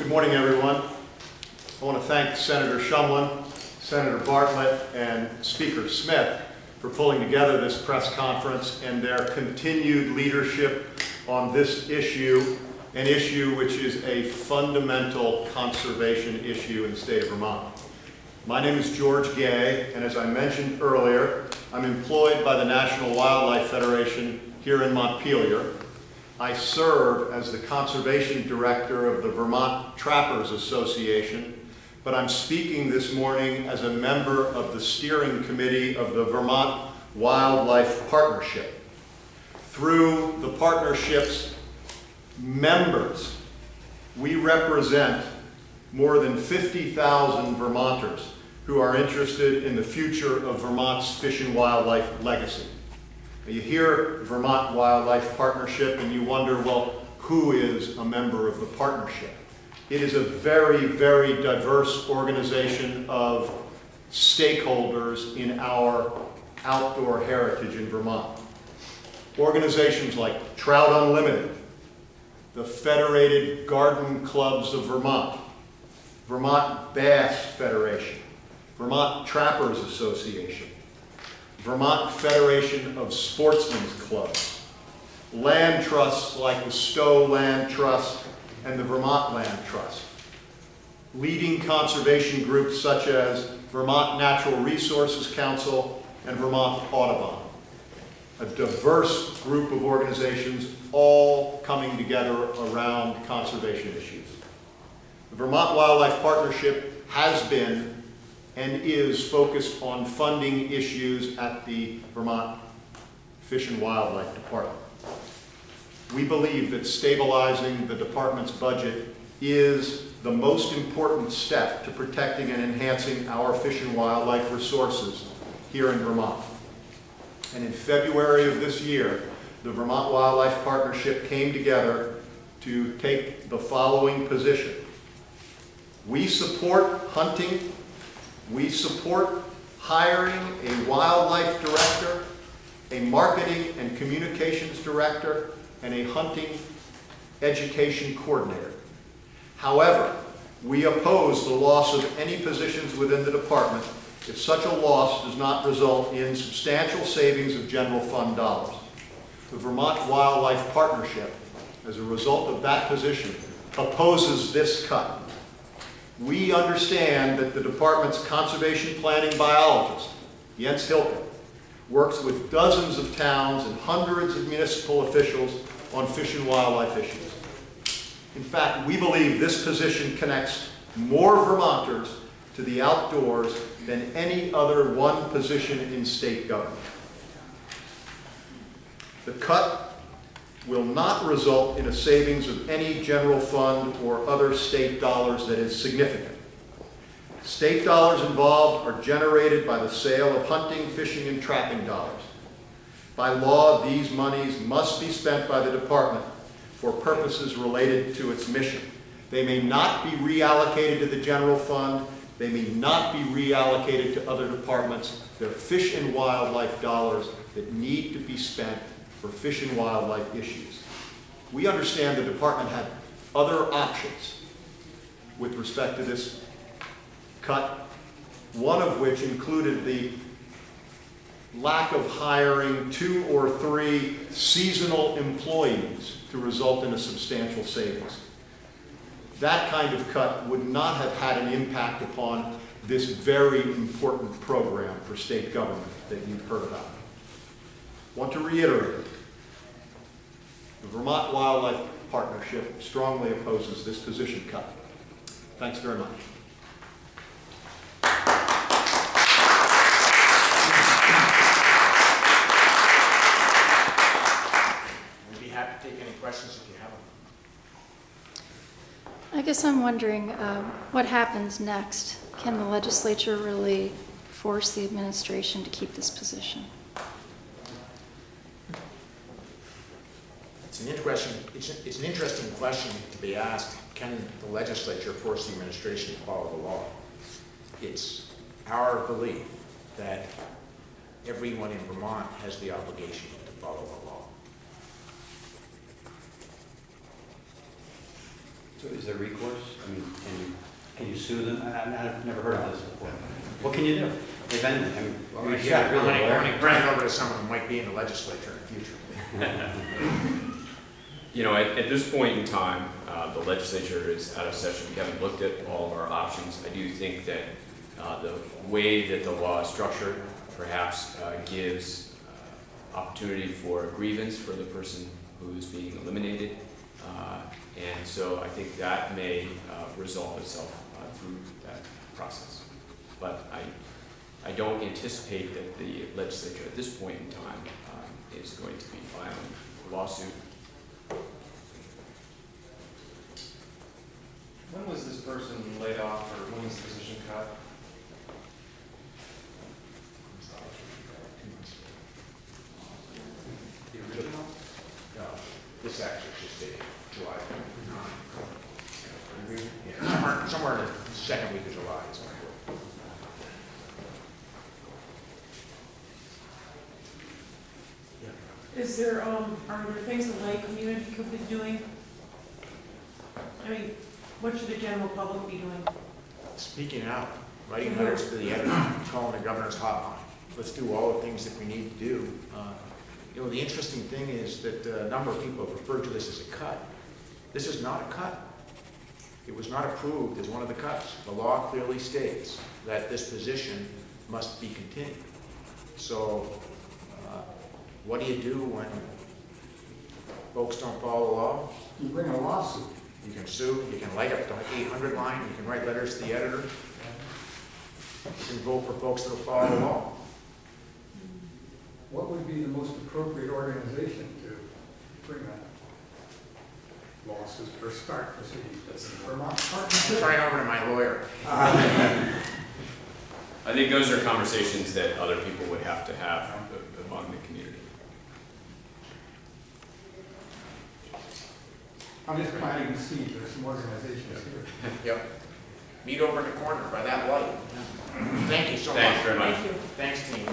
morning, everyone. I want to thank Senator Shumlin, Senator Bartlett, and Speaker Smith for pulling together this press conference and their continued leadership on this issue, an issue which is a fundamental conservation issue in the state of Vermont. My name is George Gay, and as I mentioned earlier, I'm employed by the National Wildlife Federation here in Montpelier. I serve as the Conservation Director of the Vermont Trappers Association, but I'm speaking this morning as a member of the steering committee of the Vermont Wildlife Partnership. Through the partnership's members, we represent more than 50,000 Vermonters who are interested in the future of Vermont's fish and wildlife legacy. You hear Vermont Wildlife Partnership and you wonder, well, who is a member of the partnership? It is a very, very diverse organization of stakeholders in our outdoor heritage in Vermont. Organizations like Trout Unlimited, the Federated Garden Clubs of Vermont, Vermont Bass Federation, Vermont Trappers Association, Vermont Federation of Sportsmen's Clubs, land trusts like the Stowe Land Trust and the Vermont Land Trust, leading conservation groups such as Vermont Natural Resources Council and Vermont Audubon, a diverse group of organizations all coming together around conservation issues. The Vermont Wildlife Partnership has been and is focused on funding issues at the Vermont Fish and Wildlife Department. We believe that stabilizing the department's budget is the most important step to protecting and enhancing our fish and wildlife resources here in Vermont. And in February of this year, the Vermont Wildlife Partnership came together to take the following position. We support hunting. We support hiring a wildlife director, a marketing and communications director, and a hunting education coordinator. However, we oppose the loss of any positions within the department if such a loss does not result in substantial savings of general fund dollars. The Vermont Wildlife Partnership, as a result of that position, opposes this cut. We understand that the department's conservation planning biologist, Jens Hilke, works with dozens of towns and hundreds of municipal officials on fish and wildlife issues. In fact, we believe this position connects more Vermonters to the outdoors than any other one position in state government. The cut will not result in a savings of any general fund or other state dollars that is significant. State dollars involved are generated by the sale of hunting, fishing, and trapping dollars. By law, these monies must be spent by the department for purposes related to its mission. They may not be reallocated to the general fund. They may not be reallocated to other departments. They're fish and wildlife dollars that need to be spent for fish and wildlife issues. We understand the department had other options with respect to this cut, one of which included the lack of hiring 2 or 3 seasonal employees to result in a substantial savings. That kind of cut would not have had an impact upon this very important program for state government that you've heard about. I want to reiterate, the Vermont Wildlife Partnership strongly opposes this position cut. Thanks very much. We'd be happy to take any questions if you have them. I guess I'm wondering what happens next. Can the legislature really force the administration to keep this position? It's an interesting question to be asked. Can the legislature force the administration to follow the law? It's our belief that everyone in Vermont has the obligation to follow the law. So is there recourse? I mean, can you sue them? I've never heard of this before. What can you do, if anything? I mean, Well, you're I'm shot, really, going lawyer. to turn it over to someone who might be in the legislature in the future. You know, at this point in time, the legislature is out of session. We haven't looked at all of our options. I do think that the way that the law is structured perhaps gives opportunity for a grievance for the person who is being eliminated. And so I think that may resolve itself through that process. But I don't anticipate that the legislature at this point in time is going to be filing a lawsuit. When was this person laid off, or when was the position cut? The original? No, this actually just dated July. Yeah, somewhere in the second week of July is when I work. Is there, are there things the lay community could be doing? I mean, what should the general public be doing? Speaking out, writing letters to the editor, calling the governor's hotline. Let's do all the things that we need to do. You know, the interesting thing is that a number of people have referred to this as a cut. This is not a cut. It was not approved as one of the cuts. The law clearly states that this position must be continued. So what do you do when folks don't follow the law? You bring a lawsuit. You can sue, you can light up the 800 line, you can write letters to the editor. You can vote for folks that will follow the law. What would be the most appropriate organization to bring that lawsuit or start proceedings? Vermont Partnership? Turn it over to my lawyer. I think those are conversations that other people would have to have among the community. I'm just planting the seed. There's some organizations here. Yep. Meet over in the corner by that light. Thank you so much. Thanks very much. Thank you. Thanks, team.